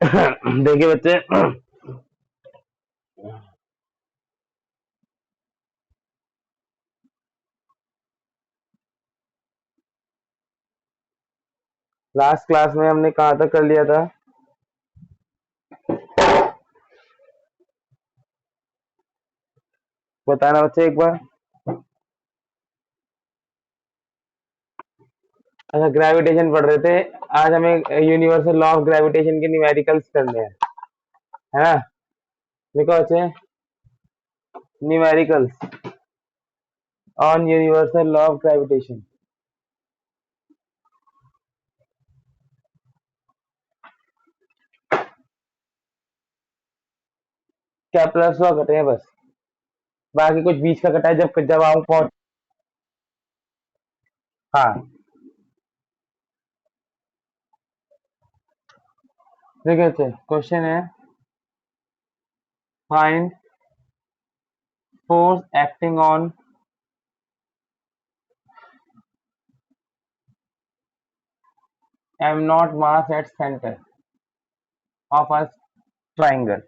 देखिए बच्चे, last class में हमने कहाँ तक कर लिया था? बताना बच्चे एक बार। अच्छा, ग्रेविटेशन पढ़ रहे थे। आज हमें यूनिवर्सल लॉ ऑफ ग्रेविटेशन के न्यूमेरिकल्स करने हैं, है ना? देखो बच्चे, numericals on universal law of gravitation. Kepler's law कटे हैं बस, बाकी कुछ बीच का कटा है जब जब आऊं पहुंच। हाँ, देखिए बच्चे, क्वेश्चन है find force acting on m naught mass at center of a triangle,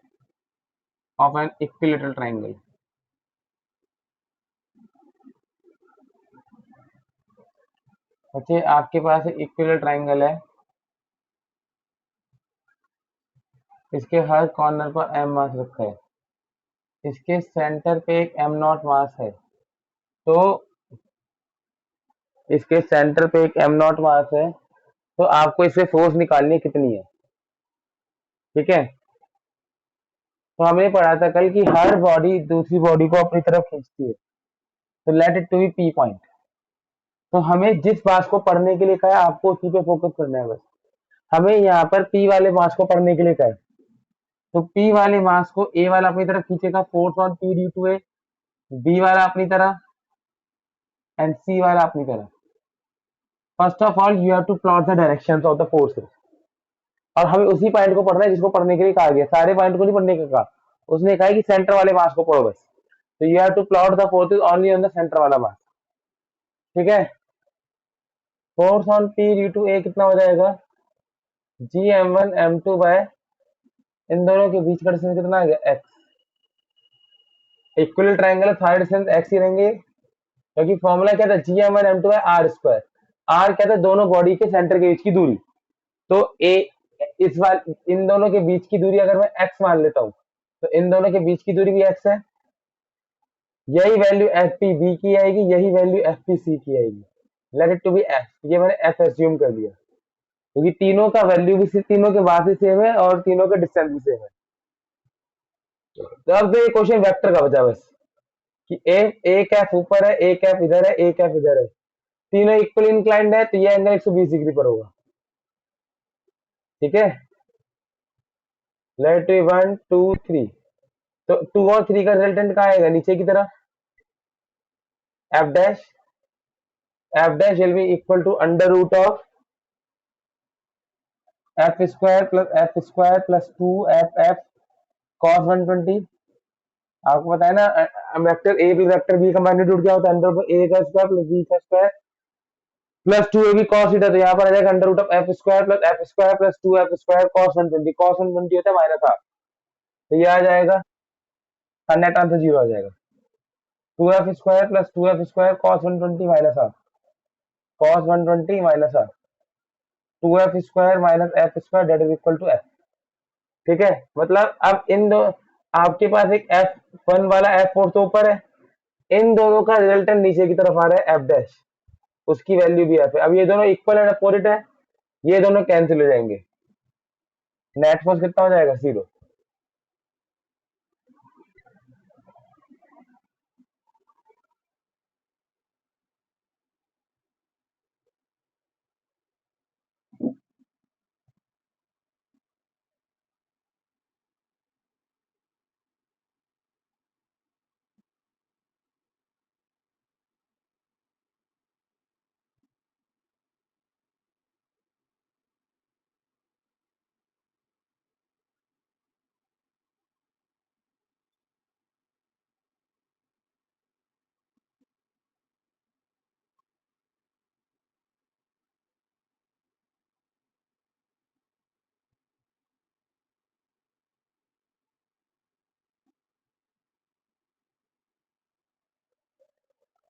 of an equilateral triangle। बच्चे, आपके पास एक इक्विलर ट्राइंगल है, इसके हर कॉर्नर पर m मास रखा है, इसके सेंटर पे एक m नॉट मास है। तो इसके सेंटर पे एक m नॉट मास है, तो आपको इससे फोर्स निकालनी है कितनी है, ठीक है? तो हमने पढ़ा था कल कि हर बॉडी दूसरी बॉडी को अपनी तरफ खींचती है, तो let it to be P point. तो हमें जिस मास को पढ़ने के लिए कहा है, आपको उसी पे फोकस करना है बस। हमें यहाँ पर पी वाले मास को पढ़ने के लिए कहा है, तो पी वाले मास को ए वाला अपनी तरफ खींचेगा, force on P due to A, B वाला अपनी तरह एंड सी वाला अपनी तरह। First of all you have to plot the directions of the forces, और हमें उसी पॉइंट को पढ़ना है जिसको पढ़ने के लिए कहा गया, सारे पॉइंट को नहीं पढ़ने का कहा। उसने कहा है कि सेंटर वाले मास को पढ़ो बस, तो you have to plot the forces only on the centre वाला मास, ठीक है? Force on P due to A कितना हो जाएगा? G M one M two by, इन दोनों के बीच का डिस्टेंस कितना आ गया? एक्स। इक्वल ट्राइंगल है, सारे डिस्टेंस एक्स ही रहेंगे, क्योंकि फॉर्मूला क्या था? G M one M two by R square. R क्या था? दोनों बॉडी के सेंटर के बीच की दूरी। तो ए, इस बार इन दोनों के बीच की दूरी अगर मैं एक्स मान लेता हूँ, तो इन दोनों के बीच की दूरी भी एक्स है। यही वैल्यू एफ पी बी की आएगी, यही वैल्यू एफ पी सी की आएगी। Let it to be F, ये मैंने एफ एज्यूम कर दिया, क्योंकि तीनों का वैल्यू भी तीनों के बाद ही सेम है और तीनों का डिस्टेंस भी सेम है। तो अब तो ये क्वेश्चन वेक्टर का बचा बस, कि ए कैप ऊपर है, ए कैप इधर है, ए कैप इधर है, तीनों इक्वल इंक्लाइंड है, तो ये एंगल 120 डिग्री पर होगा, ठीक है? लेट वन टू थ्री, तो टू और थ्री का रिजल्टेंट कहाँ आएगा? नीचे की तरफ। F dash, F dash will be equal to under root of F square plus two F F cos 120। आपको पता है ना, vector A plus vector B का मैग्नीट्यूड क्या होता है? अंडर ए का स्क्वायर प्लस बी का square plus two A B cos theta. तो यहाँ पर आ जाएगा under root of F square plus two F square cos 120। Cos 120 होता है माइनस हाफ, तो ये आ जाएगा, नेट आंसर जीरो आ जाएगा। Two F square plus two F square cos 120 minus half, cos 120 minus half, two F square minus F square that is equal to F, ठीक है? मतलब अब इन दो, आपके पास एक एफ वन वाला एफ फोर तो ऊपर है, इन दोनों का रिजल्टेंट नीचे की तरफ आ रहा है एफ डैश, उसकी वैल्यू भी एफ है। अब ये दोनों इक्वल एंड अपोजिट है, ये दोनों कैंसिल हो जाएंगे, नेट फोर्स कितना हो जाएगा? Zero.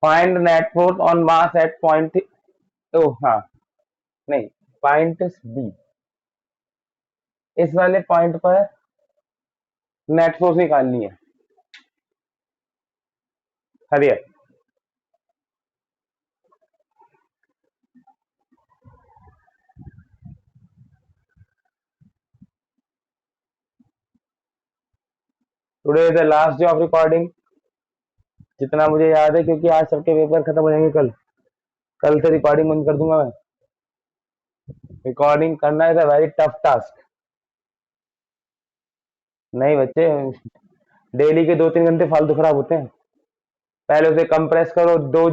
Find net force on mass at point, O हाँ, नहीं, पॉइंट बी, इस वाले पॉइंट पर नेट फोर्स निकालनी है। हरियर, today is the last day of recording, जितना मुझे याद है, क्योंकि आज सबके पेपर खत्म हो जाएंगे कल। कल से रिकॉर्डिंग बंद कर दूंगा मैं। रिकॉर्डिंग करना is a very tough task. नहीं बच्चे, डेली के 2-3 घंटे फालतू खराब होते हैं। पहले उसे कंप्रेस करो, 2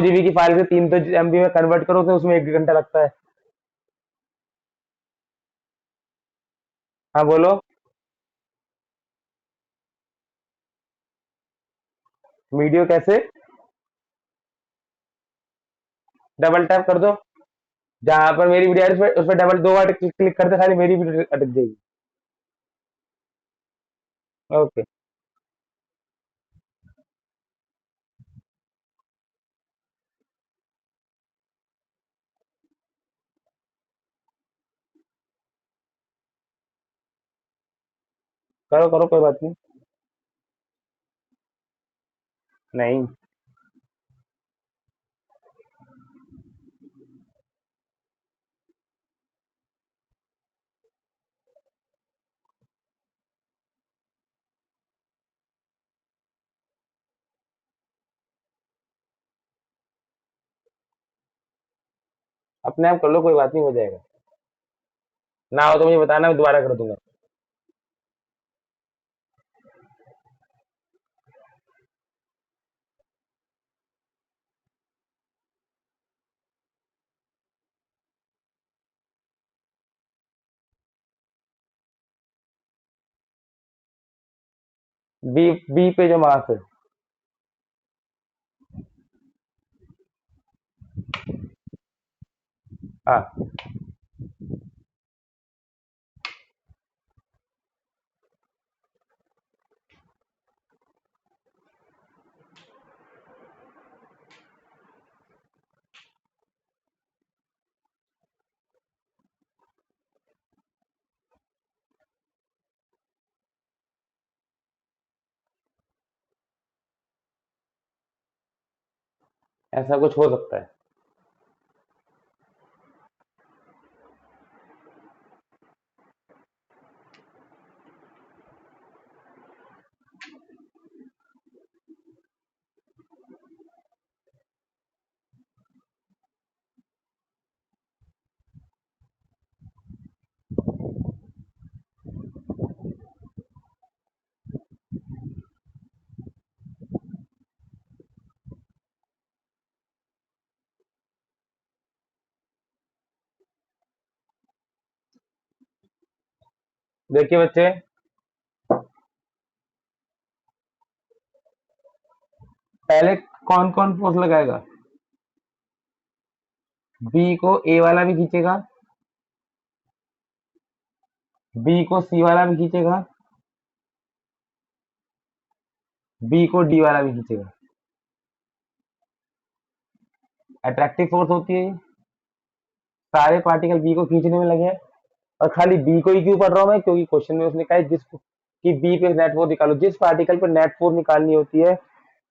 जीबी की फाइल से 300 MB में कन्वर्ट करो, तो उसमें 1 घंटा लगता है। हाँ बोलो। वीडियो कैसे? डबल टैप कर दो, जहां पर मेरी वीडियो है उस पर डबल 2 बार क्लिक करते खाली मेरी वीडियो अटक जाएगी। ओके, करो करो, कोई बात नहीं। नहीं, अपने आप कर लो, कोई बात नहीं, हो जाएगा। ना हो तो मुझे बताना, मैं दोबारा कर दूंगा। बी, बी पे जो मास है। हाँ, ऐसा कुछ हो सकता है। देखिए बच्चे, पहले कौन कौन फोर्स लगाएगा? बी को ए वाला भी खींचेगा, बी को सी वाला भी खींचेगा, बी को डी वाला भी खींचेगा। अट्रैक्टिव फोर्स होती है ये। सारे पार्टिकल बी को खींचने में लगे हैं। और खाली बी को ही क्यों पढ़ रहा हूं मैं? क्योंकि क्वेश्चन में उसने कहा है जिस कि बी पे नेट फोर्स निकालो, जिस पार्टिकल पे नेट फोर्स निकालनी होती है,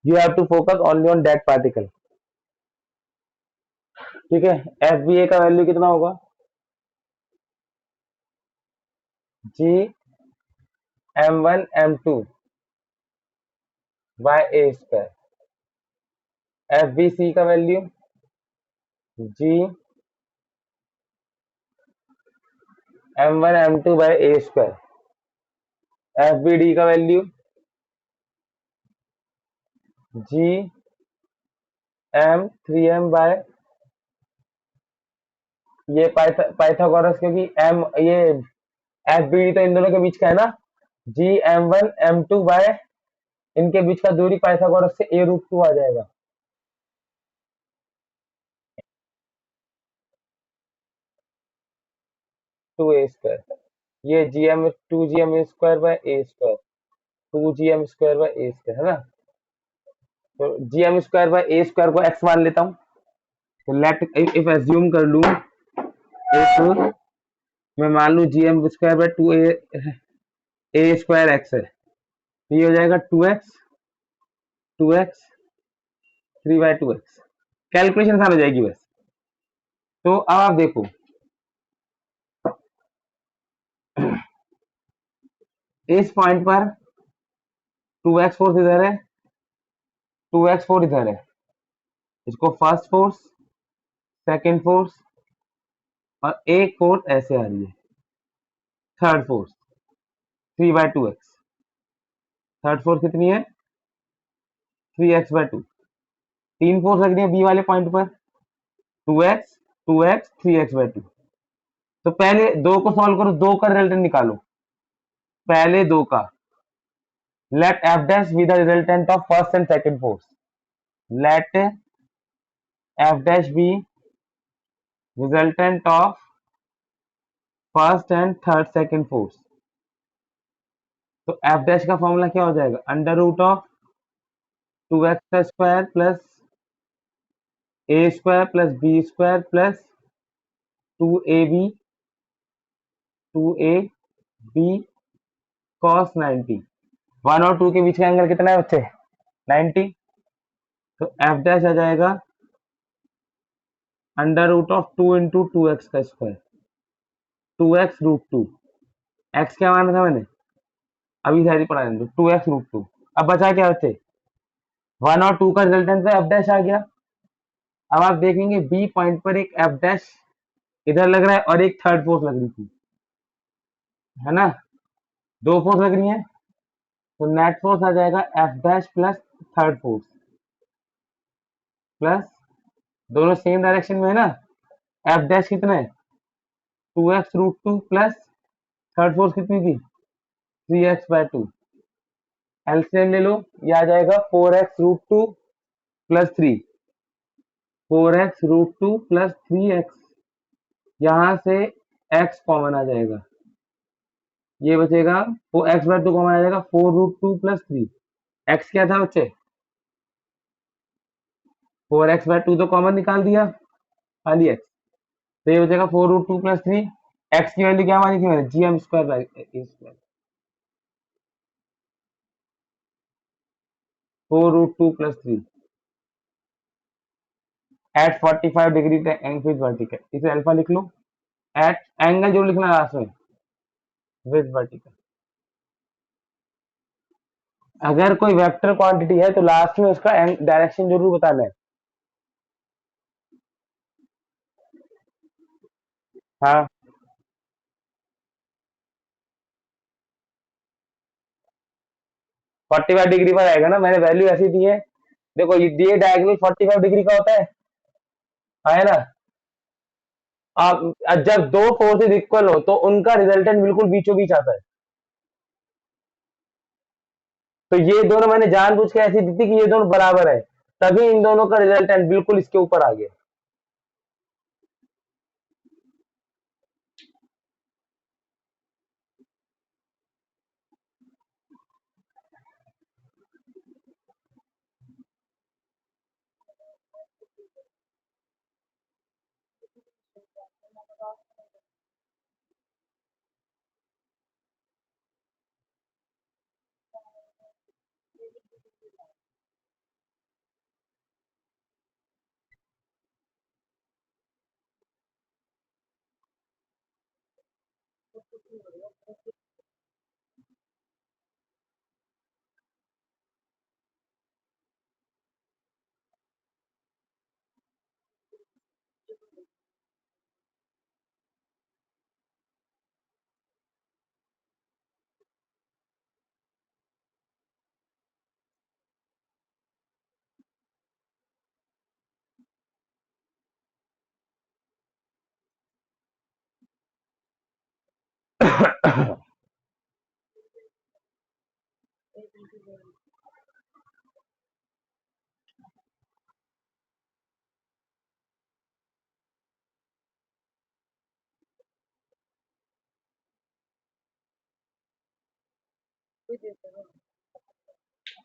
you have to focus only on that particle. ठीक है, एफ बी ए का वैल्यू कितना होगा? G m1 m2 by A square. F B C का value G m1 m2 by A square. F B D का value G m3m by, ये Pythagoras, क्योंकि M ये एफ बी डी तो इन दोनों के बीच का है ना। जी m1 m2 बाय, इनके बीच का दूरी पाइथागोरस से a√2 आ जाएगा। 2a², ये G M square by A square, 2 GM² by A square, है ना। तो G M square by A square को एक्स मान लेता हूँ। तो लेट इफ एज्यूम कर लूँ, इफ मैं मान लूँ G M square by two A square X है, तो ये हो जाएगा two X three by two X. Calculation आसान हो जाएगी बस। तो अब आप देखो, इस पॉइंट पर टू एक्स फोर्स इधर है, टू एक्स फोर्स इधर है, इसको फर्स्ट फोर्स, सेकेंड फोर्स और एक फोर्स ऐसे आ रही है, third force three by two X. Third force कितनी है? Three X by two. तीन फोर्स लग रही है बी वाले पॉइंट पर, two X three X by two. तो पहले दो को सॉल्व करो, दो का रिजल्टेंट निकालो, पहले दो का। Let F dash B the resultant of first and second force. Let F dash B resultant of first and third second force. तो एफ डैश का फॉर्मूला क्या हो जाएगा? Under root of two x का square plus A square plus B square plus two A B, two A B cos 90। One और two के बीच का एंगल कितना है बच्चे? 90। तो एफ डैश आ जाएगा under root of two into two x का square, two X root two. X क्या माना था मैंने? अभी सारी पढ़ा दो, टू एक्स रूट टू। अब बचा क्या बच्चे? वन और टू का रिजल्टेंट तो एफ डैश आ गया। अब आप देखेंगे बी पॉइंट पर एक एफ डैश इधर लग रहा है और एक थर्ड फोर्स लग रही थी, है ना? दो फोर्स लग रही है, तो नेट फोर्स आ जाएगा F dash plus third force plus, दोनों सेम डायरेक्शन में है ना। एफ डैश कितना है? Two X root two plus third force कितनी थी? Three X by two. LCM ले लो, ये आ जाएगा four X root two plus three, four X root two plus three X. यहाँ से एक्स कॉमन आ जाएगा, ये बचेगा, वो एक्स बाय टू कॉमन आ जाएगा, four root two plus three. X क्या था बच्चे? फोर एक्स बाय टू तो कॉमन निकाल दिया, खाली एक्स। तो ये बचेगा four root two plus three. X की वैल्यू क्या मानी थी मैंने? G M square by A square, four root two plus three at 45 degree with vertical. इसे अल्फा लिख लो, एट एंगल जो लिखना लास्ट में, विद वर्टिकल। अगर कोई वेक्टर क्वांटिटी है तो लास्ट में उसका डायरेक्शन जरूर बताना है। हाँ, 45 डिग्री पर आएगा ना, मैंने वैल्यू ऐसी दी है। देखो ये डायगोनल 45 डिग्री का होता है ना? आप जब दो फोर्सेज इक्वल हो तो उनका रिजल्टेंट बिल्कुल बीचों बीच आता है। तो ये दोनों मैंने जानबूझ के ऐसी दी थी कि ये दोनों बराबर है, तभी इन दोनों का रिजल्टेंट बिल्कुल इसके ऊपर आ गया।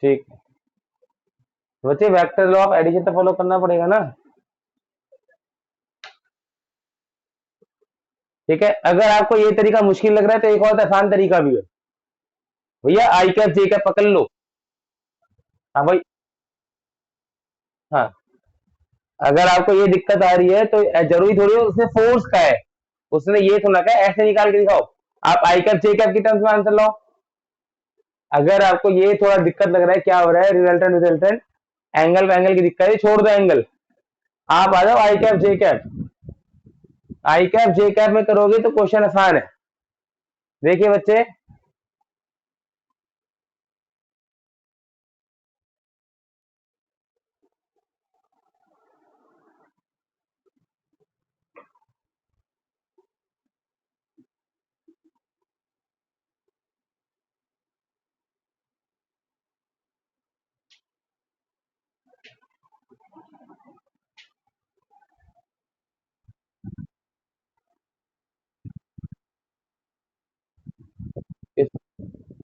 ठीक। बच्चे वेक्टर लॉ ऑफ एडिशन तो फॉलो करना पड़ेगा ना। ठीक है, अगर आपको ये तरीका मुश्किल लग रहा है तो एक और आसान तरीका भी है भैया, आई कैप जे कैप पकड़ लो। हाँ भाई, हाँ, अगर आपको ये दिक्कत आ रही है तो जरूरी थोड़ी है उसने फोर्स का है, उसने ये थोड़ा का है, ऐसे निकाल के दिखाओ। आप आई कैप जे कैप की टर्म्स में आंसर लाओ। अगर आपको ये थोड़ा दिक्कत लग रहा है क्या हो रहा है, रिजल्टेंट रिजल्टेंट एंगल वैंगल की दिक्कत है, छोड़ दो एंगल, आप आ जाओ आई कैप जे कैप। आई कैप जे कैप में करोगे तो क्वेश्चन आसान है। देखिए बच्चे,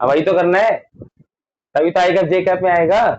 वही तो करना है, तभी तो आई कैप जे कैप में आएगा।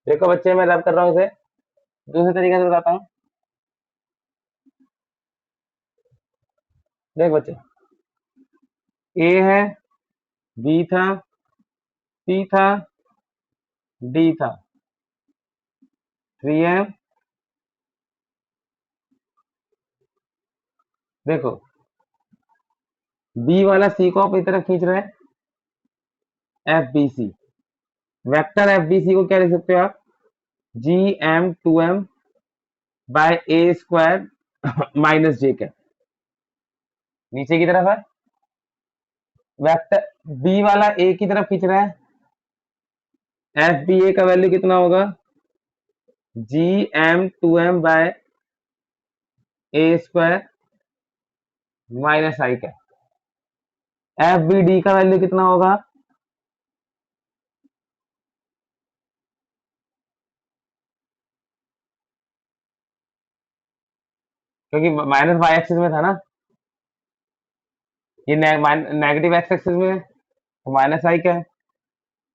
देखो बच्चे, मैं रब कर रहा हूँ इसे दूसरे तरीके से बताता हूँ। देख बच्चे, ए है, बी था, सी था, डी था, 3m। देखो, बी वाला सी को अपनी तरफ खींच रहा है, F B C. Vector F B C को क्या लिख सकते हो आप, GM 2m by A square minus J cap, नीचे की तरफ है। वेक्टर बी वाला ए की तरफ खींच रहा है, एफ बी ए का वैल्यू कितना होगा, GM 2m by A square minus I cap. F B D का वैल्यू कितना होगा, क्योंकि माइनस वाई एक्सिस में था ना, ये नेगेटिव एक्स एक्सिस में है, तो माइनस आई क्या है,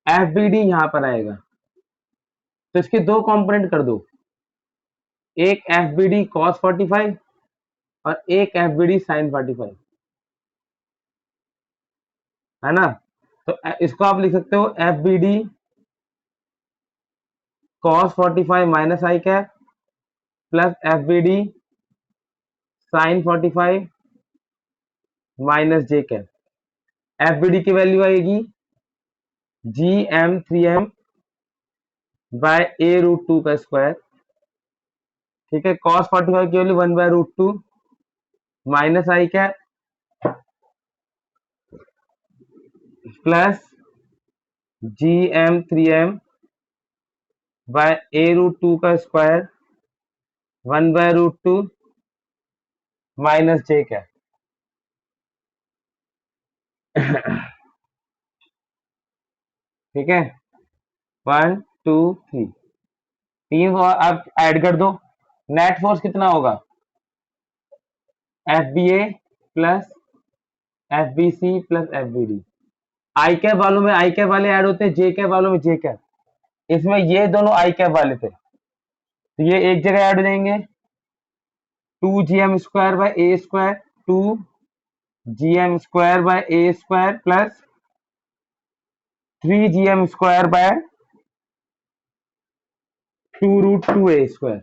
एफ बी डी यहाँ पर आएगा। तो इसके दो कंपोनेंट कर दो, एक एफ बी डी कॉस 45 और एक एफ बी डी साइन 45, है ना। तो इसको आप लिख सकते हो F B D cos 45 minus I cap plus F B D sine 45 minus J cap. F B D की वैल्यू आएगी GM 3m बाय A√2 का स्क्वायर। ठीक है, कॉस 45 की value 1/√2 minus I cap plus GM 3m by A√2 का square 1/√2 minus J cap. ठीक है, 1 2 3, तीन को आप ऐड कर दो, नेट फोर्स कितना होगा, F B A plus F B C plus F B D. I cap वालों में आई कैप वाले ऐड होते हैं, जे कैप वालों में जे कैप। इसमें ये दोनों आई कैप वाले थे, तो ये एक जगह ऐड हो जाएंगे, 2GM² by A square, 2GM² by A square plus 3GM² by 2√2a²।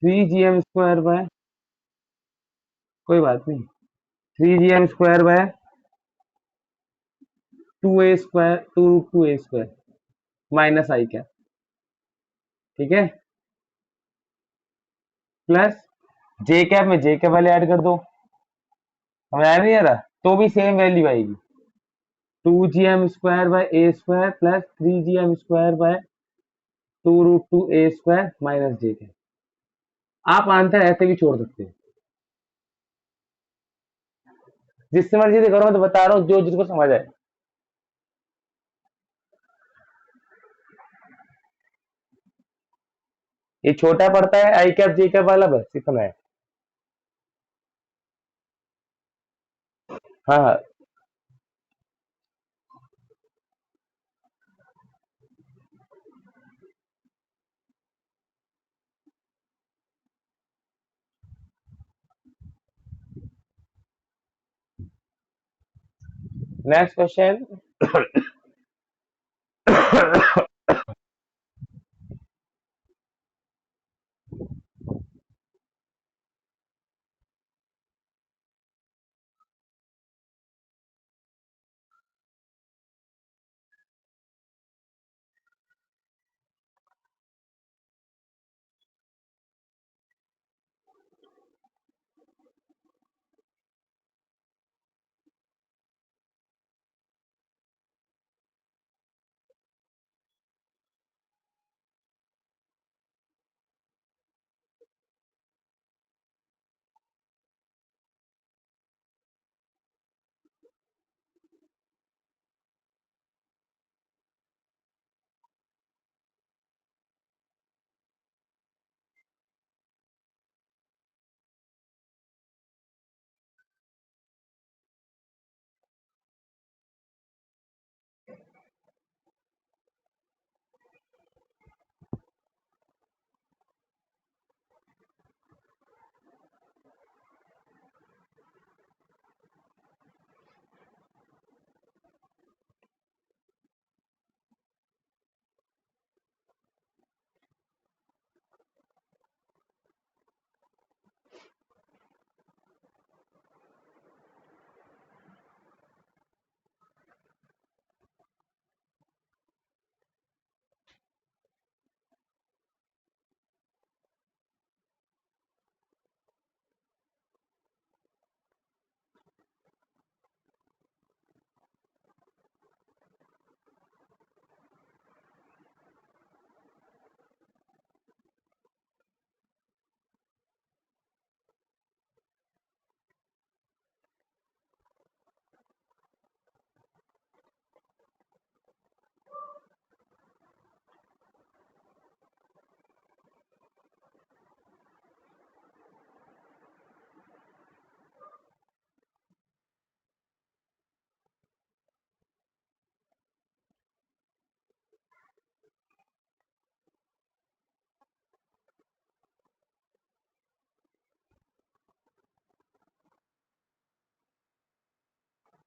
3GM² by, कोई बात नहीं, 3GM² bye 2a² 2√2a² minus I cap, ठीक है, प्लस जे कैप में जे कैप वाले ऐड कर दो, हमें ऐड नहीं आ रहा, तो भी सेम वैल्यू आएगी, 2gm² / a² plus 3gm² / 2√2a² minus J cap. आप आंसर ऐसे भी छोड़ सकते हैं, जिससे मर्जी से करो, मैं तो बता रहा हूँ जो जिसको समझ आए। ये छोटा पड़ता है आई कैप जे कैप वाला, बस इतना है। हाँ हाँ, नेक्स्ट क्वेश्चन।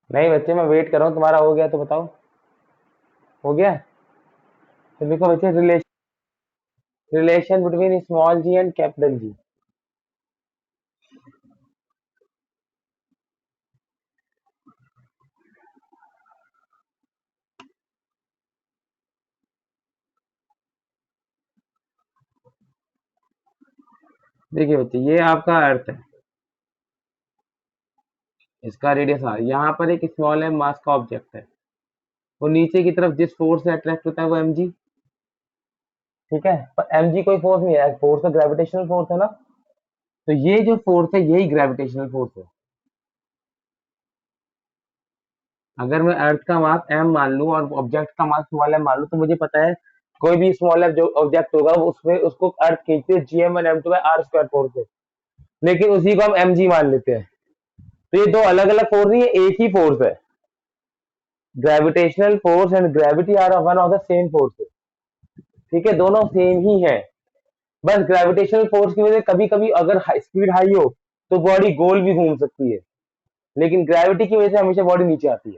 नहीं बच्चे, मैं वेट कर रहा हूँ, तुम्हारा हो गया तो बताओ। हो गया? तो देखो बच्चे, relation between small G and capital G. देखिए बच्चे, ये आपका अर्थ है, इसका रेडियस आर, यहाँ पर एक स्मॉल एम मास का ऑब्जेक्ट है, वो नीचे की तरफ जिस फोर्स से अट्रैक्ट होता है वो एम जी, ठीक है, पर एम जी कोई फोर्स नहीं है, फोर्स तो ग्रेविटेशनल फोर्स है ना, तो ये जो फोर्स है यही ग्रेविटेशनल फोर्स है। अगर मैं अर्थ का मास एम मान लूं और ऑब्जेक्ट का मास स्मॉल एम मान लूं, तो मुझे पता है कोई भी स्मॉल एम जो ऑब्जेक्ट होगा वो उसमें उसको अर्थ खींचते है gm1m2/r² फोर्स से, लेकिन उसी को हम एम जी मान लेते हैं। तो ये दो अलग अलग फोर्स नहीं है, एक ही फोर्स है। Gravitational force and gravity are one of the same force, ठीक है, दोनों सेम ही है। बस ग्रेविटेशनल फोर्स की वजह से कभी कभी अगर स्पीड हाई हो तो बॉडी गोल भी घूम सकती है, लेकिन ग्रेविटी की वजह से हमेशा बॉडी नीचे आती है।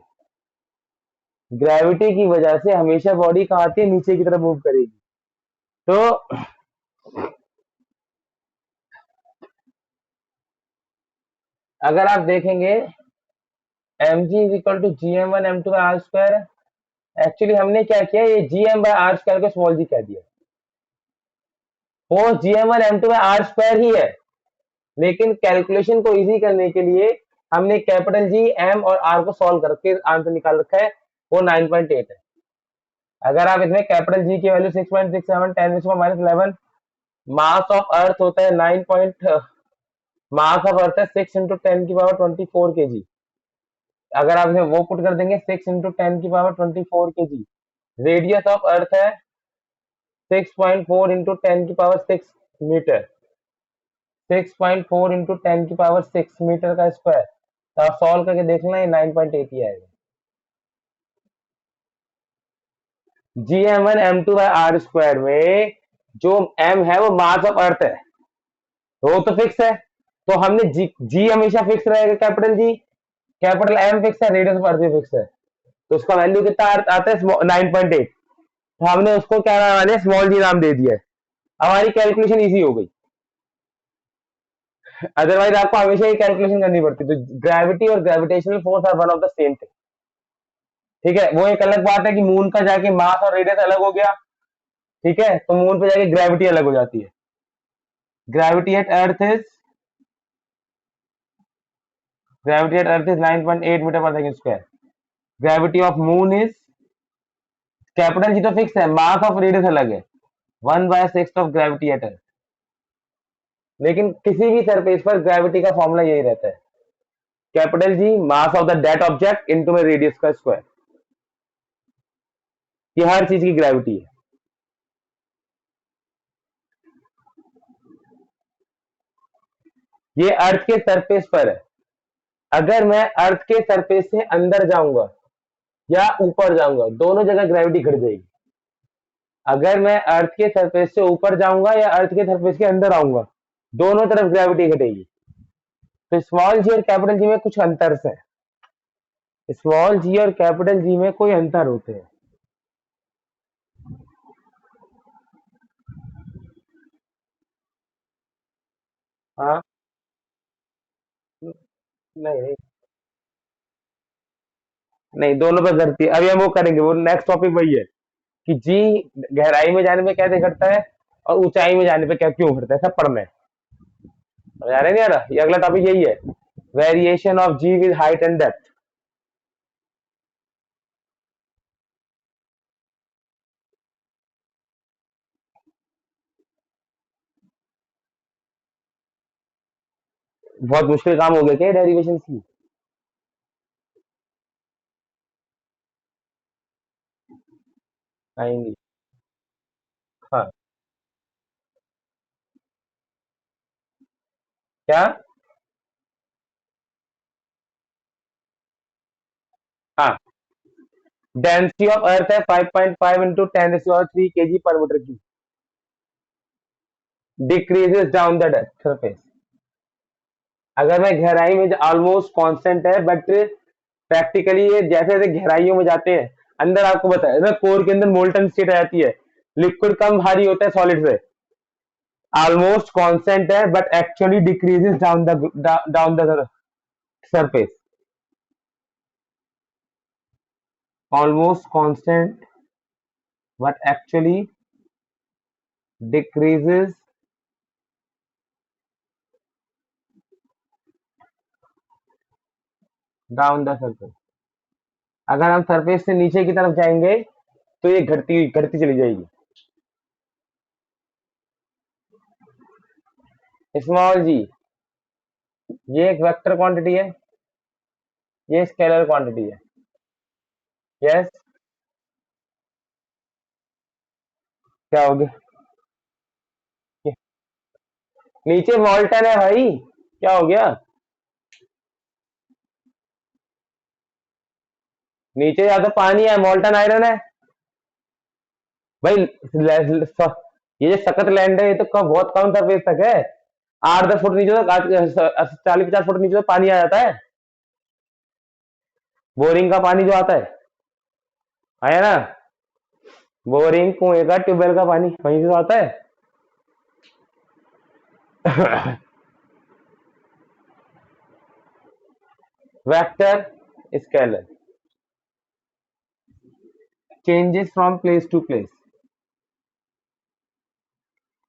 ग्रेविटी की वजह से हमेशा बॉडी कहाँ आती है, नीचे की तरफ मूव करेगी। तो अगर आप देखेंगे M G is equal to G M one M two by R square. Actually हमने क्या किया, ये G M by R square को स्मॉल जी कह दिया। वो G M one M two by R square ही है, लेकिन कैलकुलेशन को इजी करने के लिए हमने कैपिटल जी एम और आर को सॉल्व करके आंसर निकाल रखा है, वो 9.8 है। अगर आप इसमें कैपिटल जी की वैल्यू 6.67 10⁻11, मास ऑफ अर्थ होता है 9 पॉइंट, मास ऑफ अर्थ है 6 इंटू 10⁻24 kg। अगर आप इसमें वो पुट कर देंगे 6 into 10⁻24 kg, radius of earth है 6.4 इंटू 10⁻6 मीटर, 6.4 इंटू 10⁻6 मीटर का स्क्वायर। तो आप सॉल्व करके देख लें, 9.8 ही आएगा। G M one M two by R square में जो एम है वो मास ऑफ अर्थ है, वो तो फिक्स है, तो हमने जी हमेशा फिक्स रहेगा, capital G, capital M fix है, रेडियस ऑफ अर्थ भी फिक्स है, तो उसका वैल्यू कितना आता है 9.8। तो हमने उसको क्या नाम दिया, स्मॉल जी नाम दे दिया है। हमारी कैलकुलेशन इजी हो गई, अदरवाइज आपको हमेशा ही कैलकुलेशन करनी पड़ती। तो ग्रेविटी और gravitational force are one of the same thing. ठीक है, वो एक अलग बात है कि मून का जाके मास और रेडियस अलग हो गया, ठीक है, तो मून पे जाके ग्रेविटी अलग हो जाती है। Gravity at earth is, gravity at earth is 9.8 metre पर second square. Gravity of moon is, capital G तो फिक्स है, मास ऑफ रेडियस अलग है, 1/6 ऑफ ग्रेविटी एट अर्थ। लेकिन किसी भी सरफेस पर ग्रेविटी का फॉर्मूला यही रहता है, capital G mass of the that object into में रेडियस का स्क्वायर। ये हर चीज की ग्रेविटी है। ये अर्थ के सरफेस पर है, अगर मैं अर्थ के सरफेस से अंदर जाऊंगा या ऊपर जाऊंगा, दोनों जगह ग्रेविटी घट जाएगी। अगर मैं अर्थ के सरफेस से ऊपर जाऊंगा या अर्थ के सरफेस के अंदर आऊंगा, दोनों तरफ ग्रेविटी घटेगी। तो स्मॉल जी और कैपिटल जी में कुछ अंतर है, स्मॉल जी और कैपिटल जी में कोई अंतर होते हैं। हाँ, नहीं नहीं नहीं, दोनों पे घटती है। अभी हम वो करेंगे, वो नेक्स्ट टॉपिक वही है कि जी गहराई में जाने पे कैसे घटता है और ऊंचाई में जाने पे क्या क्यों घटता है, सब पढ़ना है। समझ आ रहा है नहीं आ रहा, ये अगला टॉपिक यही है, variation of G with height and depth. बहुत मुश्किल काम हो गया क्या डेरिवेशन की? आएंगी। हाँ, क्या? हाँ, डेंसिटी ऑफ अर्थ है 5.5 इंटू 10⁻³ पर मीटर की, decreases down the depth surface. अगर मैं गहराई में, ऑलमोस्ट कांस्टेंट है, बट प्रैक्टिकली ये जैसे जैसे गहराइयों में जाते हैं अंदर, आपको बताया ना, कोर के अंदर मोल्टन स्टेट आ जाती है, लिक्विड कम भारी होता है सॉलिड से, ऑलमोस्ट कांस्टेंट है but actually decreases down the surface. Almost constant but actually decreases down the surface. अगर हम सरफेस से नीचे की तरफ जाएंगे तो ये घटती घटती चली जाएगी। स्मॉल जी, ये एक वेक्टर क्वांटिटी है, ये स्केलर क्वांटिटी है। यस, क्या हो गया? नीचे मॉल्टन है भाई, क्या हो गया? नीचे या तो पानी है, मॉल्टन आयरन है भाई। ये जो सखत लैंड है, ये तो बहुत कम सरफेस तक है, 8-10 फुट नीचे तक, 40-50 फुट नीचे तक पानी आ जाता है। बोरिंग का पानी जो आता है, आया ना, बोरिंग कुएं का ट्यूबवेल का पानी वहीं से तो आता है। Vector scalar, changes from place to place.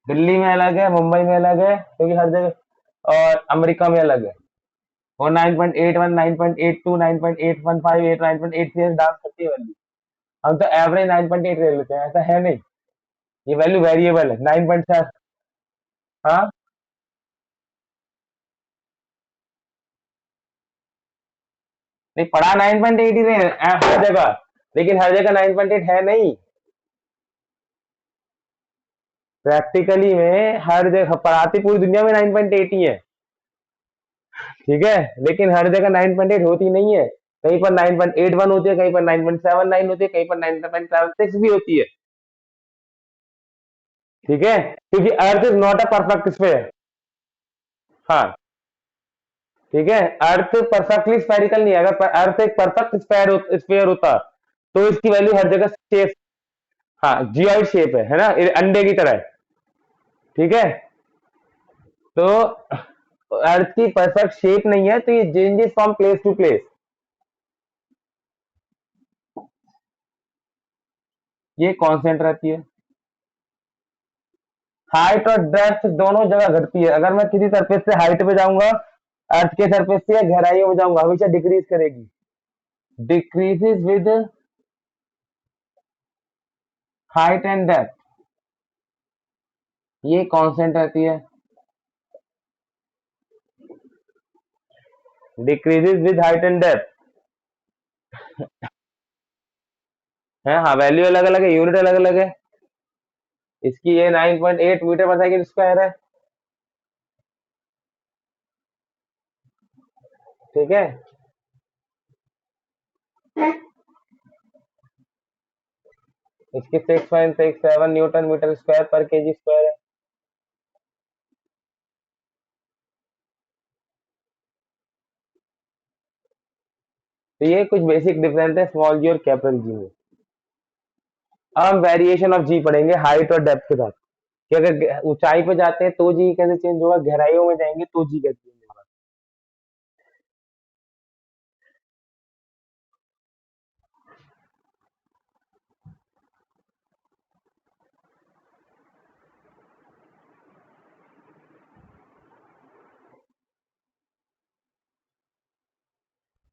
Delhi में अलग है, मुंबई में अलग है, क्योंकि हर जगह, और अमेरिका में अलग है। वो 9.81, 9.82, 9.815, 9.83 डांस करती है वैल्यू। हम तो एवरेज 9.8 ले लेते हैं, ऐसा है नहीं। ये वैल्यू वेरिएबल है 9.7। हाँ, नहीं पढ़ा 9.8 ही है हर जगह, लेकिन हर जगह 9.8 है नहीं। प्रैक्टिकली में हर जगह पढ़ाती पूरी दुनिया में 9.8 ही है, ठीक है, लेकिन हर जगह 9.8 होती नहीं है। कहीं पर 9.81 होती है, कहीं पर 9.79 होती है, कहीं पर 9.76 भी होती है, ठीक है, क्योंकि earth is not a perfect sphere. हाँ, ठीक है, अर्थ परफेक्टली स्फेरिकल नहीं है। अगर अर्थ एक परफेक्ट स्फीयर होता तो इसकी वैल्यू हर जगह शेप, हाँ जियोइड शेप है ना, ये अंडे की तरह है, ठीक है। तो अर्थ की परफेक्ट शेप नहीं है, तो ये changes from place to place. ये कांस्टेंट रहती है। हाइट और डेप्थ दोनों जगह घटती है। अगर मैं किसी सरफेस से हाइट पे जाऊंगा, अर्थ के सरफेस से या गहराइयों में जाऊंगा, हमेशा डिक्रीज करेगी, decreases with height and depth, ये कांस्टेंट रहती है, decreases with height and depth है। हाँ, वैल्यू अलग अलग है, यूनिट अलग अलग है। इसकी ये 9.8 मीटर पर सेकंड स्क्वायर है, ठीक है। इसकी 6.67 न्यूटन मीटर स्क्वायर पर केजी स्क्वायर है। तो ये कुछ बेसिक डिफरेंस है स्मॉल जी और कैपिटल जी में। अब हम वेरिएशन ऑफ जी पढ़ेंगे हाइट और डेप्थ के साथ, कि अगर ऊंचाई पे जाते हैं तो जी कैसे चेंज होगा, गहराइयों में जाएंगे तो जी कैसे चेंज होगा।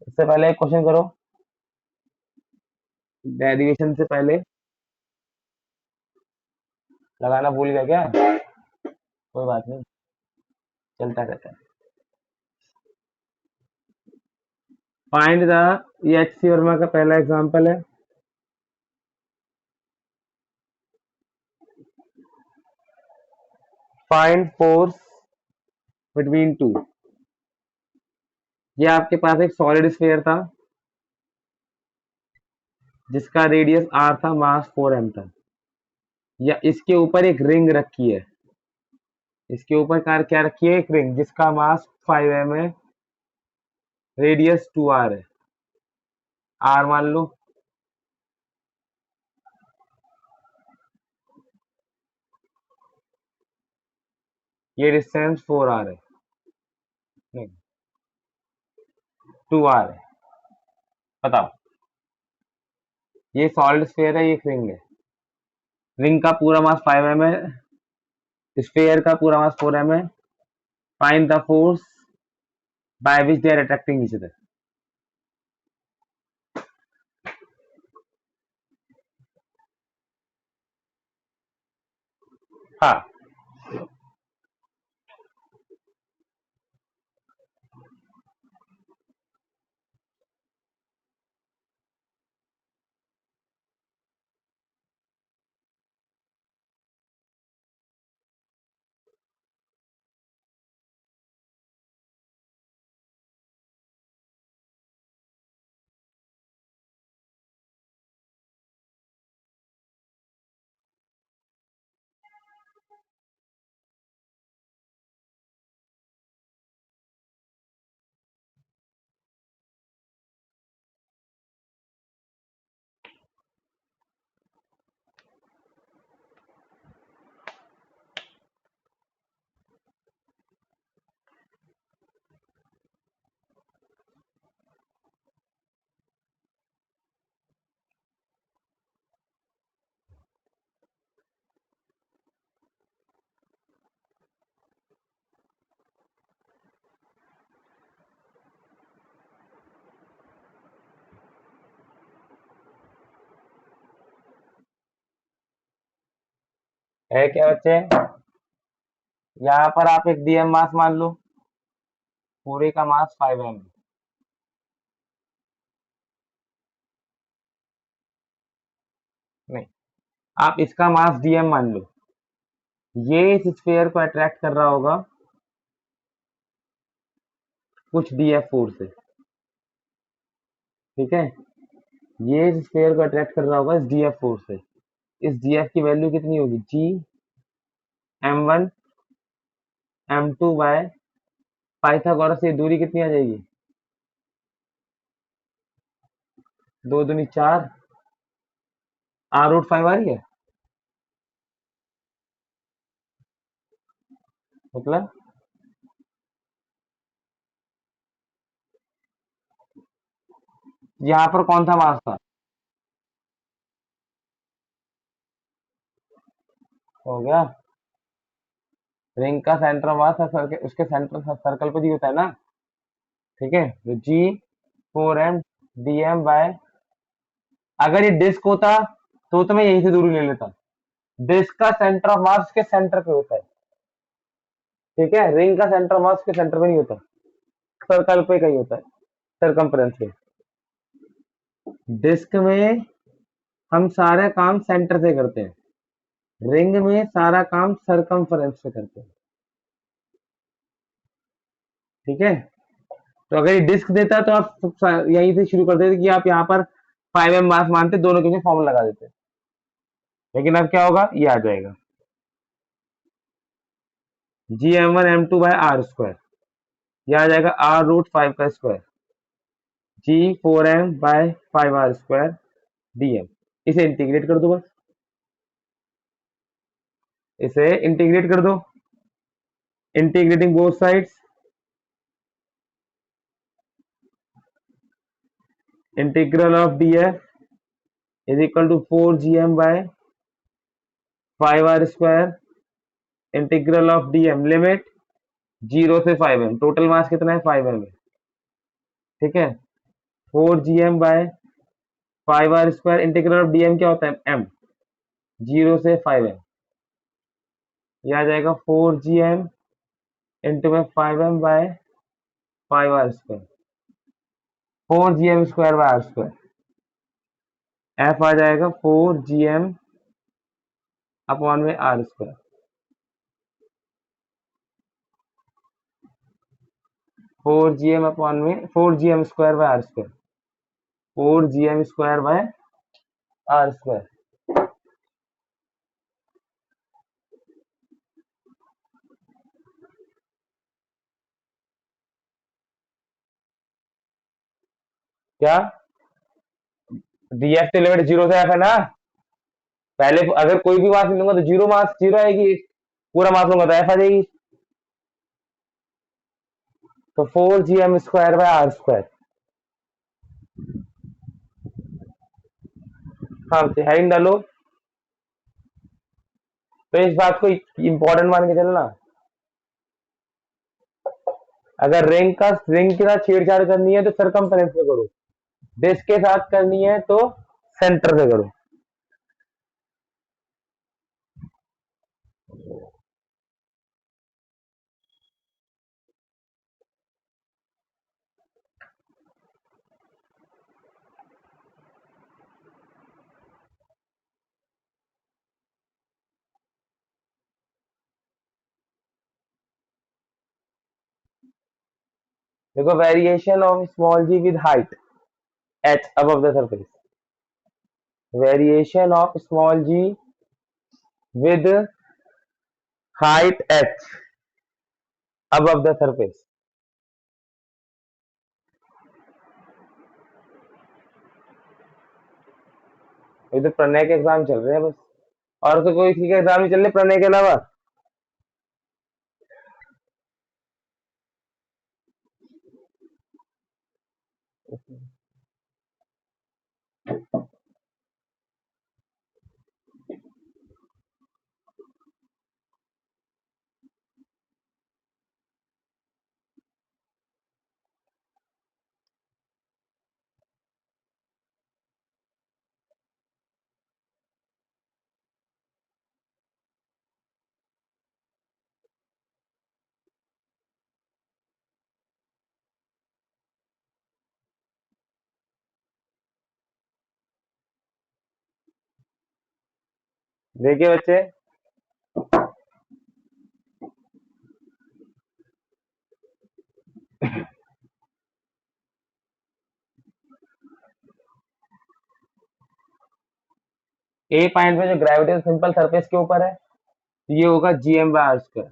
इससे पहले एक क्वेश्चन करो, डेरिवेशन से पहले। लगाना भूल गया क्या? कोई बात नहीं, चलता रहता है। फाइंड द, ये एच सी वर्मा का पहला एग्जांपल है। Find force between two. ये आपके पास एक सॉलिड स्फीयर था, जिसका रेडियस आर था, मास 4m था, या इसके ऊपर एक रिंग रखी है, इसके ऊपर कार क्या रखी है, एक रिंग जिसका मास 5m है, रेडियस 2r है, आर मान लो। ये डिस्टेंस 4r है, नहीं 2r है। बताओ, ये सॉलिड स्फीयर है, ये एक रिंग है, रिंग का पूरा मास 5m है, स्फीयर का पूरा मास 4m है। Find the force by which they are attracting each other. हाँ, है क्या बच्चे? यहाँ पर आप एक डीएम मास मान लो, पूरे का मास 5m। नहीं, आप इसका मास डीएम मान लो। ये इस स्फीयर को अट्रैक्ट कर रहा होगा कुछ डीएफ फोर्स से, ठीक है। ये इस स्फीयर को अट्रैक्ट कर रहा होगा इस डीएफ फोर्स से। इस डीएफ की वैल्यू कितनी होगी? जी m1 m2 बाय पाइथागोरस से दूरी कितनी आ जाएगी? 2 दूनी 4, r√5 आ रही है। मतलब यहाँ पर कौन सा मास था? हो गया। रिंग का सेंटर मास उसके सेंटर सर्कल पे दी होता है ना, ठीक है। तो G4m dm बाय, अगर ये डिस्क होता तो मैं यहीं से दूरी ले लेता। डिस्क का सेंटर ऑफ मास के सेंटर पे होता है, ठीक है। रिंग का सेंटर ऑफ मास के सेंटर पे नहीं होता, सर्कल पे कहीं होता है, सरकमफ्रेंस पे। डिस्क में हम सारे काम सेंटर से करते हैं, रिंग में सारा काम सरकमफ्रेंस से करते हैं, ठीक है। तो अगर ये डिस्क देता तो आप यहीं से शुरू कर देते कि आप यहाँ पर 5m मास मानते, दोनों के फॉर्मूला लगा देते। लेकिन अब क्या होगा, ये आ जाएगा Gm1 m2 बाय r², यह आ जाएगा r√5 का square, G4m by 5r² dm। इसे इंटीग्रेट कर दो, बस इसे इंटीग्रेट कर दो। Integrating both sides, integral of df is equal to 4gm by 5r², integral of dm limit 0 से 5m, टोटल मास कितना है? 5m है, ठीक है। 4gm by 5r², integral of dm क्या होता है? m, 0 से 5m, यह आ जाएगा 4gm इंटू में 5m bye 5r², 4gm² bye r²। F आ जाएगा 4gm अपॉन में r², 4gm अपॉन में 4gm² bye r², 4gm² bye r²। क्या? df की लिमिट 0 से f है ना। पहले अगर कोई भी मास लूंगा तो जीरो मास जीरो आएगी, पूरा मास लूंगा तो एफ आ जाएगी। तो 4gm² बाय r²। हाँ, हेडिंग डालो। तो इस बात को इंपॉर्टेंट मान के चलना, अगर रिंग के साथ छेड़छाड़ करनी है तो सरकमफ्रेंस पे करो, डिस्क के साथ करनी है तो सेंटर से करो। देखो, variation of small g with height h above the surface, variation of small g with height h above the surface। इधर प्रणय के एग्जाम चल रहे हैं बस, और तो कोई किसी के एग्जाम नहीं चल रहे प्रणय के अलावा। देखिए बच्चे, ए पॉइंट में जो ग्रेविटी सिंपल सरफेस के ऊपर है, ये होगा GM/r²।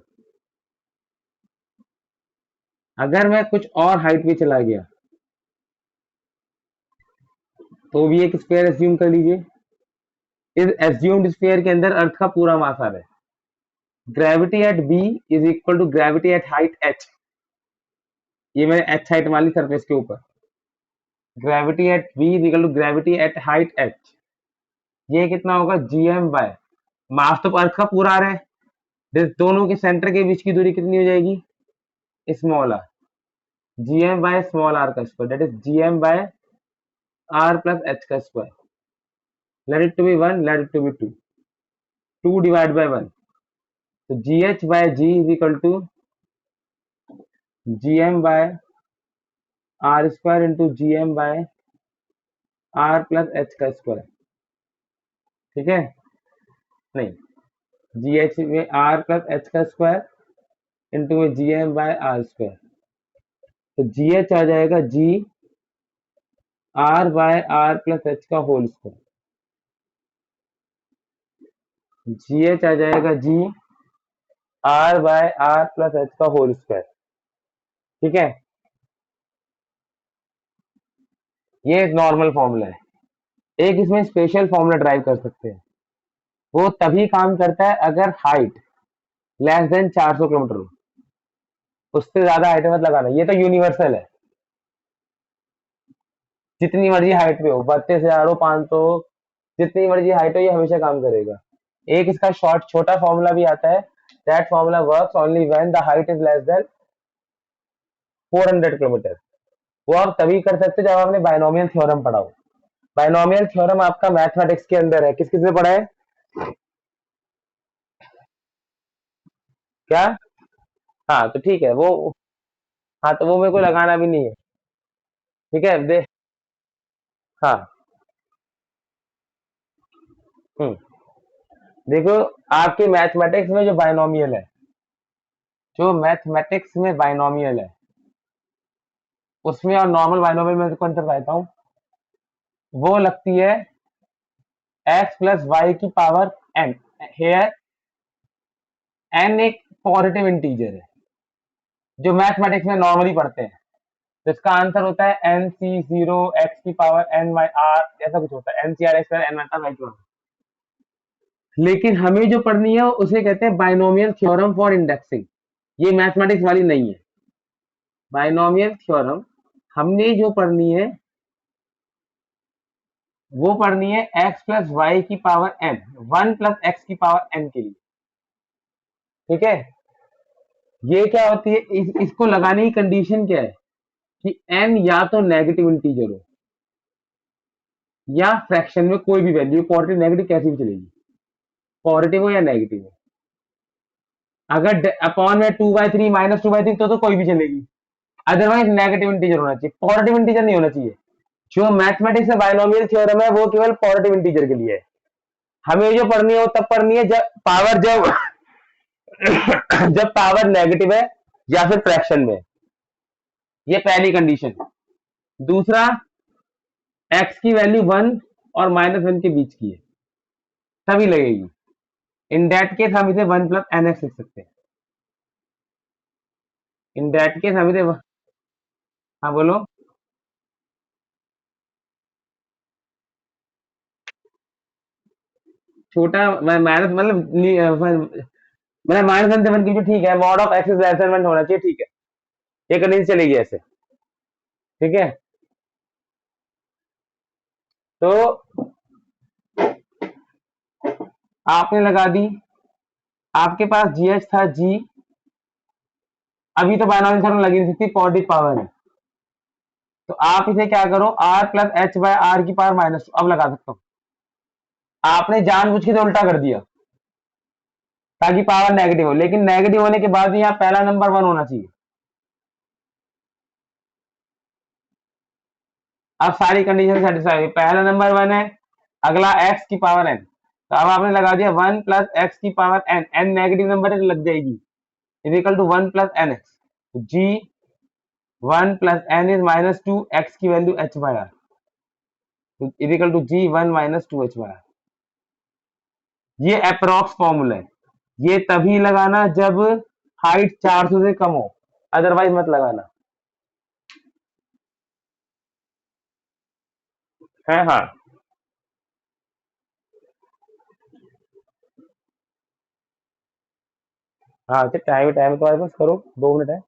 अगर मैं कुछ और हाइट पे चला गया तो भी एक स्फीयर एज्यूम कर लीजिए। इस एज्यूम्ड स्फीयर के अंदर अर्थ का पूरा मास आ रहा है। Gravity at B is equal to gravity at height h। ये मैंने h हाइट मान ली सरफेस के ऊपर। Gravity at B is equal to gravity at height h। ये कितना होगा, GM/। मास तो अर्थ का पूरा आ रहा है, दोनों के सेंटर के बीच की दूरी कितनी हो जाएगी, small r. GM/r², that is GM/r plus h का square. Let it to be 1, let it to be 2, 2 divide by 1, तो GH/g is equal to GM/r² into GM/r plus h का स्क्वायर। ठीक है, नहीं, GH में r प्लस h का square into में GM/r², तो GH आ जाएगा G r/r प्लस h का होल स्क्वायर। GH आ जाएगा G r/r प्लस h का होल स्क्वायर। ठीक है, ये नॉर्मल फॉर्मूला है। एक इसमें स्पेशल फॉर्मूला ड्राइव कर सकते हैं, वो तभी काम करता है अगर हाइट लेस देन 400 किलोमीटर हो। उससे ज्यादा हाइट मत लगाना, ये तो यूनिवर्सल है। जितनी मर्जी हाइट पे हो, 32,000 हो, 500 हो, जितनी मर्जी हाइट हो, ये हमेशा काम करेगा। एक इसका शॉर्ट छोटा फॉर्मूला भी आता है, that formula works only when the height is less than 400 kilometre. वो आप तभी कर सकते हो जब आपने बायनोमियल थ्योरम पढ़ा हो। बायनोमियल थ्योरम आपका मैथमेटिक्स के अंदर है, किस किस ने पढ़ा है, क्या? हाँ तो ठीक है वो, हाँ तो वो मेरे को लगाना भी नहीं है। ठीक है, हाँ, हम्म, देखो, आपके मैथमेटिक्स में जो बायनोमियल है, जो मैथमेटिक्स में बायनोमियल है, उसमें और नॉर्मल बायनोमियल में कौन सा बताता हूँ, वो लगती है x प्लस वाई की पावर n। हेयर n एक पॉजिटिव इंटीजर है, जो मैथमेटिक्स में नॉर्मली पढ़ते हैं। तो इसका आंसर होता है NC0 x की पावर n बाई r, ऐसा कुछ होता है, NCR x n वाई की। लेकिन हमें जो पढ़नी है उसे कहते हैं बायनोमियल थ्योरम फॉर इंडेक्सिंग। ये मैथमेटिक्स वाली नहीं है। बायनोमियल थ्योरम हमने जो पढ़नी है वो पढ़नी है x प्लस वाई की पावर n, 1 प्लस x की पावर n के लिए। ठीक है, ये क्या होती है, इसको लगाने की कंडीशन क्या है कि n या तो नेगेटिव इंटीजर हो या फ्रैक्शन में कोई भी वैल्यू, पॉजिटिव नेगेटिव कैसी भी चलेगी, पॉजिटिव हो या नेगेटिव हो। अगर अपॉन में 2/3 -2/3 तो कोई भी चलेगी, अदरवाइज नेगेटिव इंटीजर होना चाहिए, पॉजिटिव इंटीजर नहीं होना चाहिए। जो मैथमेटिक्स में बायनोमियल थ्योरम है वो केवल पॉजिटिव इंटीजर के लिए है। हमें जो पढ़नी है वो तब पढ़नी है जब पावर, जब पावर नेगेटिव है या फिर फ्रैक्शन में। ये पहली कंडीशन। दूसरा, एक्स की वैल्यू 1 और -1 के बीच की है, तभी लगेगी। इन दैट केस हम इसे 1 प्लस एन एक्स लिख सकते हैं। इन दैट केस हम इसे, हाँ बोलो। छोटा माइनस मतलब -1 से 1 की भी ठीक है, mod of x is less than 1 होना चाहिए, ठीक है, ये कंडीशन चलेगी ऐसे। ठीक है, तो आपने लगा दी, आपके पास GH था G, अभी तो बायनोमियल थ्योरम लगी नहीं सकती, पॉजिटिव पावर है, तो आप इसे क्या करो, r plus H by R की पावर -2, अब लगा सकता हूँ। आपने जानबूझ के तो उल्टा कर दिया ताकि पावर नेगेटिव हो, लेकिन नेगेटिव होने के बाद भी यहाँ पहला नंबर 1 होना चाहिए। अब सारी कंडीशन सेटिस्फाई हुई, पहला नंबर 1 है, अगला x की पावर n, तो अब आपने लगा दिया 1 + x⁴n, n नेगेटिव नंबर है तो लग जाएगी, equal to 1 + nx। G 1 + n is -2, x की value h/r, equal to G 1 - 2h/r। ये अप्रोक्स फॉर्मूला है, ये तभी लगाना जब हाइट 400 से कम हो, अदरवाइज मत लगाना है। हाँ हाँ, तो टाइम टाइम तुम्हारे पास, करो 2 मिनट है।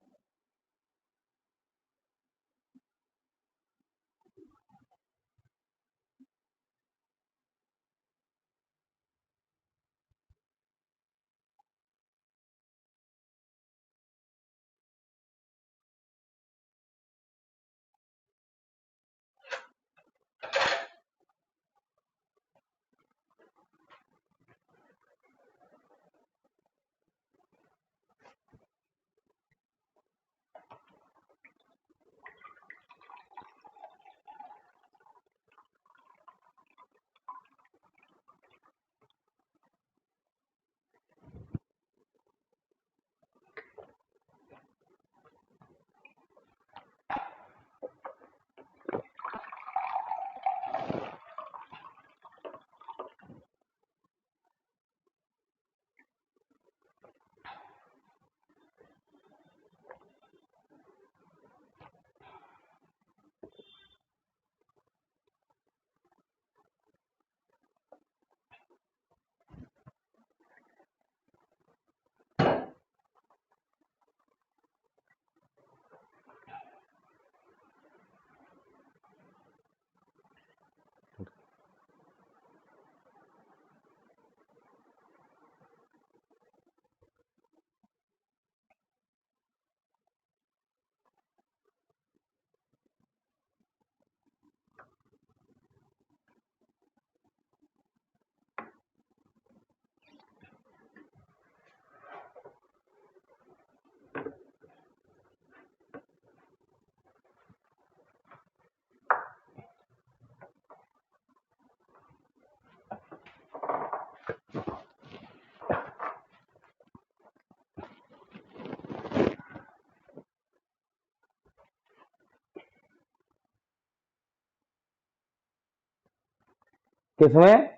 किसमें?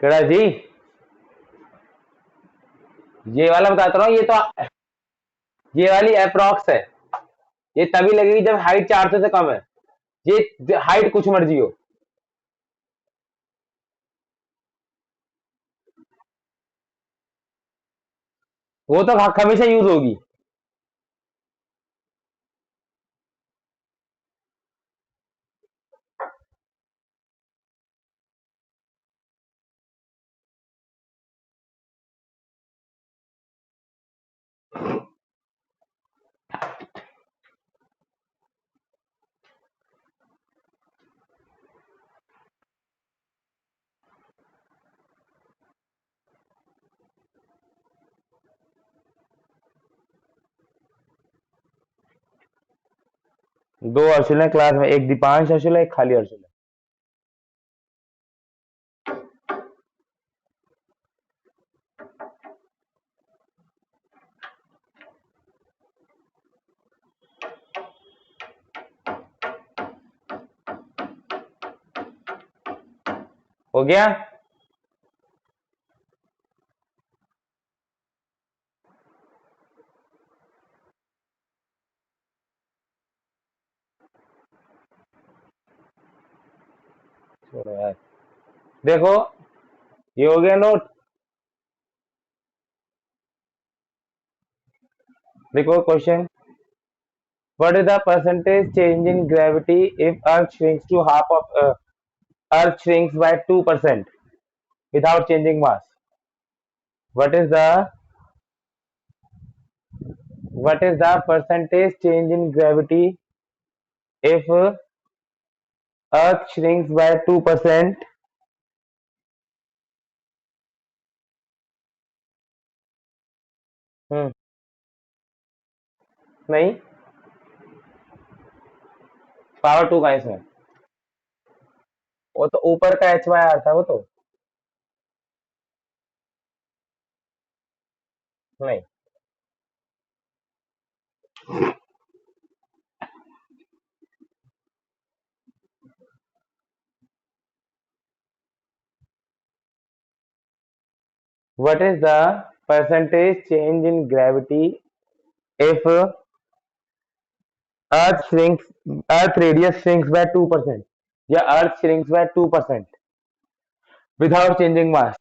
केड़ा जी? ये वाला बताता रहा हूँ, ये वाली अप्रोक्स है, ये तभी लगेगी जब हाइट 400 से कम है, ये हाइट कुछ मर्जी हो। वो तो हमेशा यूज होगी। दो अर्शुल है क्लास में, एक दीपांश अर्शुल है, एक खाली अर्शुल है। हो गया? छोड़ो यार, देखो ये हो गया नोट। देखो question, what is the percentage change in gravity if earth shrinks to half of earth shrinks by 2% without changing mass? what is the what is the percentage change in gravity if earth shrinks by 2%? हम्म, नहीं, power 2 का है इसमें। वो तो ऊपर का H Y are था वो तो। नहीं। What is the percentage change in gravity if Earth shrinks, Earth radius shrinks by 2%? या Earth shrinks by 2% without changing mass?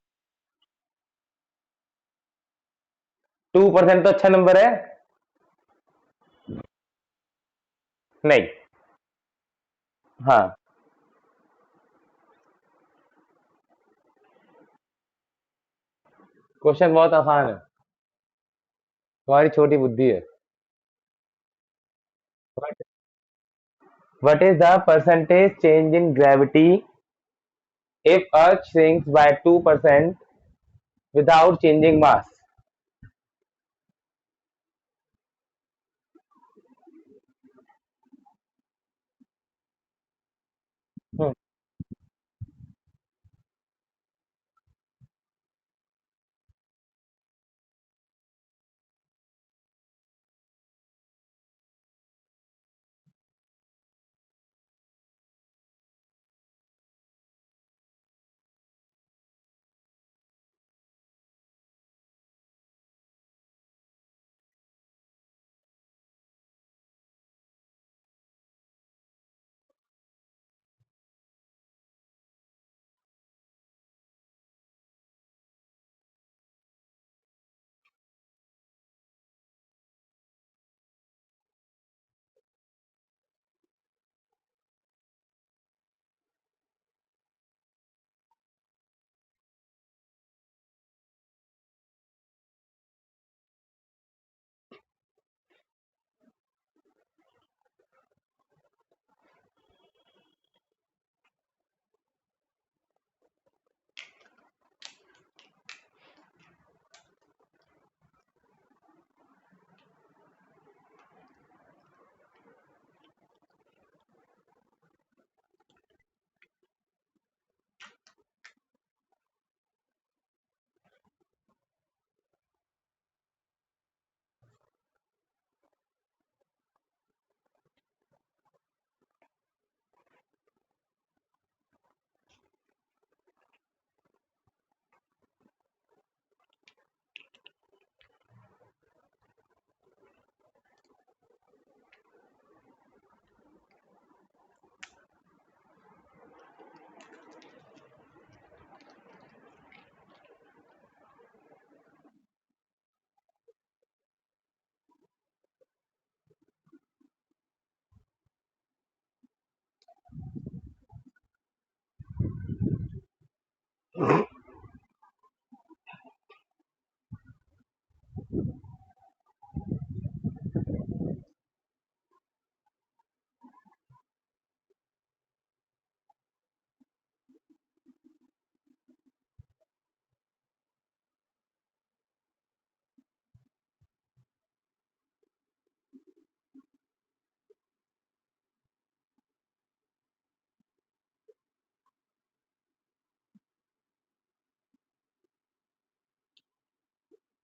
2% तो अच्छा नंबर है। नहीं। हाँ। क्वेश्चन बहुत आसान है, तुम्हारी छोटी बुद्धि है। What is the percentage change in gravity if Earth shrinks by 2% without changing mass? Hmm.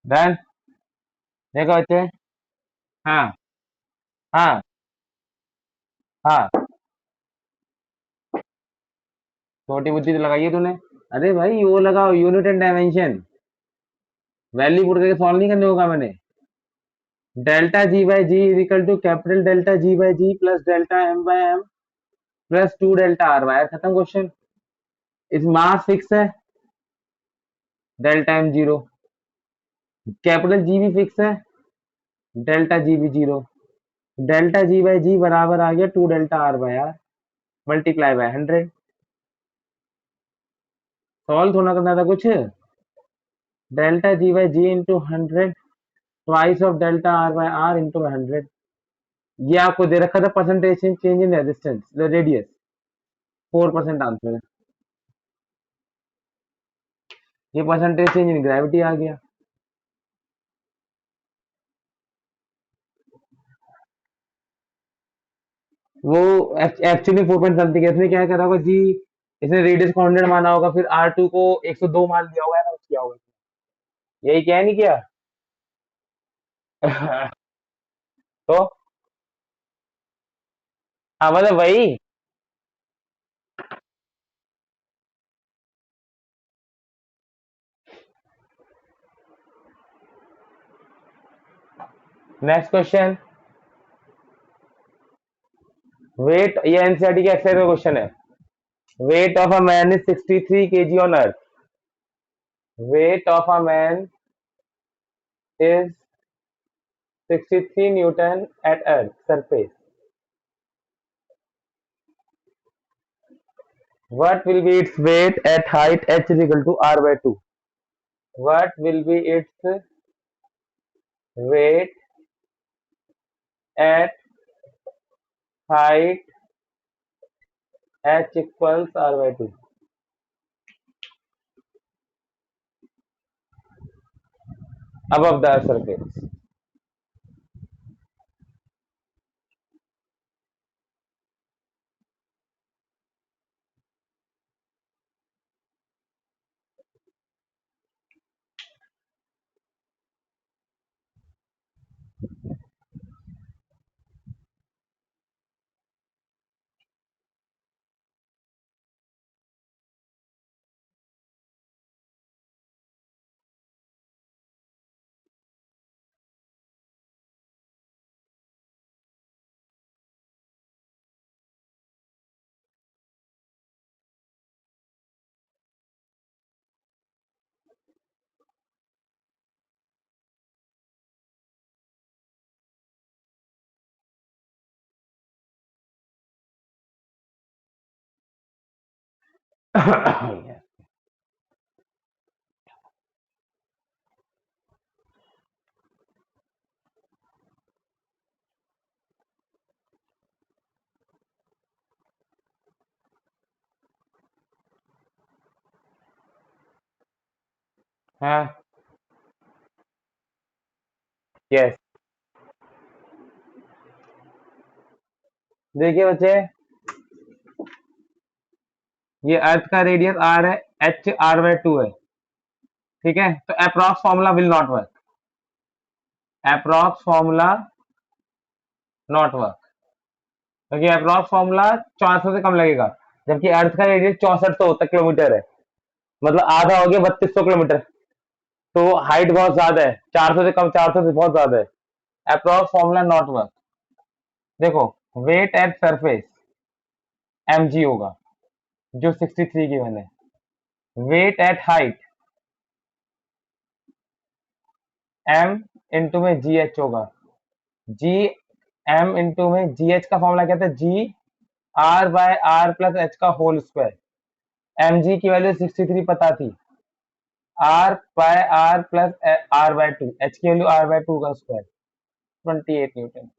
Done. देखो बच्चे। हाँ। हाँ। हाँ। छोटी बुद्धि तो लगाई है तूने। अरे भाई वो लगाओ, unit and dimension. Value put करके सॉल्व नहीं करने होगा मैंने। Delta G by G is equal to capital delta G by G plus delta M by M plus 2 delta R by. खत्म क्वेश्चन। इस मास फिक्स है, delta M zero. Capital G भी fix है, delta G भी zero. Delta G by G बराबर आ गया 2 delta R by R multiply by 100। Solve थोड़ा करना था कुछ। Delta G by G into 100 twice of delta R by R into 100। ये आपको दे रखा था percentage change in resistance radius. 4% answer है। ये परसेंटेज चेंज इन ग्रेविटी आ गया। वो एक्चुअली 4 पॉइंट समथिंग है, इसने क्या करा होगा जी, इसने रेडियस को 100 माना होगा, फिर R2 को 102 मान लिया होगा, ऐसा कुछ किया होगा। यही क्या है, नहीं किया? तो हाँ मतलब वही। Next question. वेट, ये एनसीईआरटी के एक्सरसाइज का क्वेश्चन है। Weight of a man is 63 kg on earth. Weight of a man is 63 newton at earth surface. What will be its weight at height h is equal to r by 2? What will be its weight at height h equals r by 2? Above the surface. हाँ, yes. देखिए बच्चे, ये अर्थ का radius r है, h r by 2 है। ठीक है, तो approx formula will not work. Approx formula not work, क्योंकि अप्रॉक्स फॉर्मूला 400 से कम लगेगा, जबकि अर्थ का रेडियस 6400 किलोमीटर है। मतलब आधा हो गया 3200 किलोमीटर। तो हाइट बहुत ज्यादा है, 400 से कम, 400 से बहुत ज्यादा है। Approx formula not work. देखो, वेट एट सरफेस mg होगा, जो 63 की वन है। Weight at height m into में जी एच होगा। जी m इंटू में जी एच का फॉर्मूला क्या था, G R by R plus H का होल स्क्वायर। एम जी की वैल्यू 63 पता थी, R by R plus R by 2, H की वैल्यू आर बाय 2 का स्क्वायर, 28 न्यूटन।